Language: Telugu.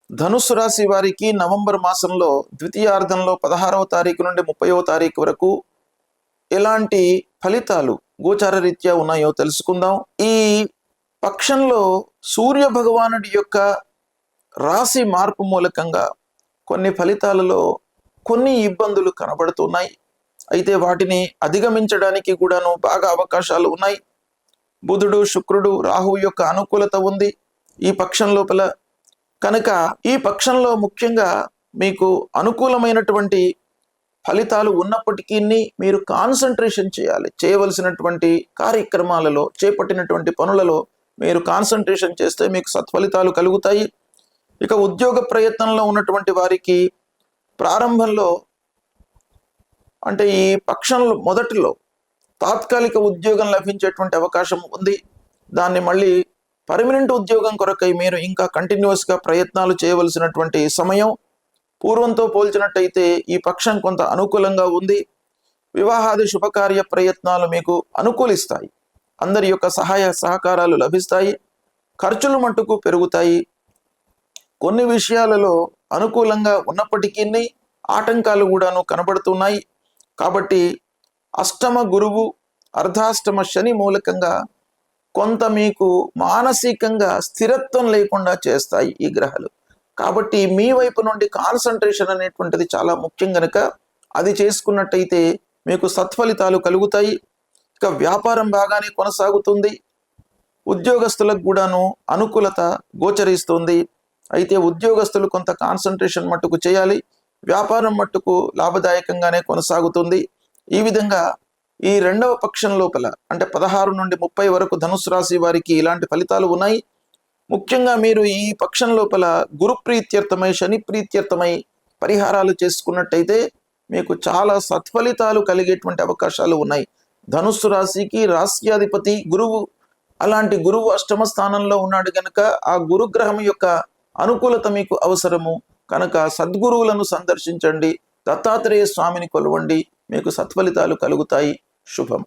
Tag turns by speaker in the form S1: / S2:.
S1: ధనుస్సు రాశి వారికి నవంబర్ మాసంలో ద్వితీయార్థంలో 16వ తారీఖు నుండి 30వ తారీఖు వరకు ఎలాంటి ఫలితాలు గోచార రీత్యా ఉన్నాయో తెలుసుకుందాం. ఈ పక్షంలో సూర్య భగవానుడి యొక్క రాశి మార్పు మూలకంగా కొన్ని ఫలితాలలో కొన్ని ఇబ్బందులు కనబడుతున్నాయి. అయితే వాటిని అధిగమించడానికి కూడాను బాగా అవకాశాలు ఉన్నాయి. బుధుడు, శుక్రుడు, రాహువు యొక్క అనుకూలత ఉంది ఈ పక్షం లోపల. కనుక ఈ పక్షంలో ముఖ్యంగా మీకు అనుకూలమైనటువంటి ఫలితాలు ఉన్నప్పటికీ మీరు కాన్సన్ట్రేషన్ చేయాలి. చేయవలసినటువంటి కార్యక్రమాలలో, చేపట్టినటువంటి పనులలో మీరు కాన్సన్ట్రేషన్ చేస్తే మీకు సత్ఫలితాలు కలుగుతాయి. ఇక ఉద్యోగ ప్రయత్నంలో ఉన్నటువంటి వారికి ప్రారంభంలో అంటే ఈ పక్షంలో మొదటిలో తాత్కాలిక ఉద్యోగం లభించేటువంటి అవకాశం ఉంది. దాన్ని మళ్ళీ పర్మనెంట్ ఉద్యోగం కొరకై మీరు ఇంకా కంటిన్యూస్గా ప్రయత్నాలు చేయవలసినటువంటి సమయం. పూర్వంతో పోల్చినట్టయితే ఈ పక్షం కొంత అనుకూలంగా ఉంది. వివాహాది శుభకార్య ప్రయత్నాలు మీకు అనుకూలిస్తాయి. అందరి యొక్క సహాయ సహకారాలు లభిస్తాయి. ఖర్చులు మట్టుకు పెరుగుతాయి. కొన్ని విషయాలలో అనుకూలంగా ఉన్నప్పటికీ ఆటంకాలు కూడాను కనబడుతున్నాయి. కాబట్టి అష్టమ గురువు, అర్ధాష్టమ శని మూలకంగా కొంత మీకు మానసికంగా స్థిరత్వం లేకుండా చేస్తాయి ఈ గ్రహాలు. కాబట్టి మీ వైపు నుండి కాన్సన్ట్రేషన్ అనేటువంటిది చాలా ముఖ్యం కనుక అది చేసుకున్నట్టయితే మీకు సత్ఫలితాలు కలుగుతాయి. ఇక వ్యాపారం బాగానే కొనసాగుతుంది. ఉద్యోగస్తులకు కూడాను అనుకూలత గోచరిస్తుంది. అయితే ఉద్యోగస్తులు కొంత కాన్సన్ట్రేషన్ మట్టుకు చేయాలి. వ్యాపారం మట్టుకు లాభదాయకంగానే కొనసాగుతుంది. ఈ విధంగా ఈ రెండవ పక్షం లోపల అంటే 16 నుండి 30 వరకు ధనుసు రాశి వారికి ఇలాంటి ఫలితాలు ఉన్నాయి. ముఖ్యంగా మీరు ఈ పక్షం లోపల గురు ప్రీత్యర్థమై, శని ప్రీత్యర్థమై పరిహారాలు చేసుకున్నట్టయితే మీకు చాలా సత్ఫలితాలు కలిగేటువంటి అవకాశాలు ఉన్నాయి. ధనుస్సు రాశికి రాశ్యాధిపతి గురువు. అలాంటి గురువు అష్టమ స్థానంలో ఉన్నాడు కనుక ఆ గురుగ్రహం యొక్క అనుకూలత మీకు అవసరము కనుక సద్గురువులను సందర్శించండి. దత్తాత్రేయ స్వామిని కొలవండి. మీకు సత్ఫలితాలు కలుగుతాయి. శుభం.